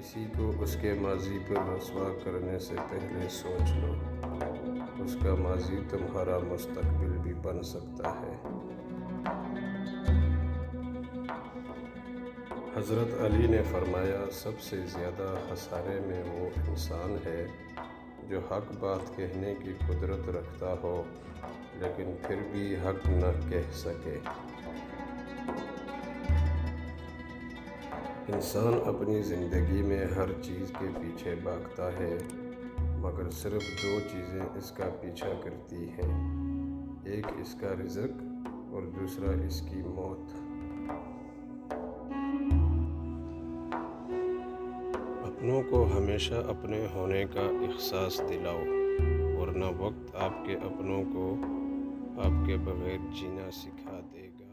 کسی کو اس کے ماضی پر رسوا کرنے سے پہلے سوچ لو، اس کا ماضی تمہارا مستقبل بھی بن سکتا ہے۔ حضرت علی نے فرمایا، سب سے زیادہ خسارے میں وہ انسان ہے جو حق بات کہنے کی قدرت رکھتا ہو لیکن پھر بھی حق نہ کہہ سکے۔ انسان اپنی زندگی میں ہر چیز کے پیچھے بھاگتا ہے، مگر صرف دو چیزیں اس کا پیچھا کرتی ہیں، ایک اس کا رزق اور دوسرا اس کی موت۔ اپنوں کو ہمیشہ اپنے ہونے کا احساس دلاؤ، ورنہ وقت آپ کے اپنوں کو آپ کے بغیر جینا سکھا دے گا۔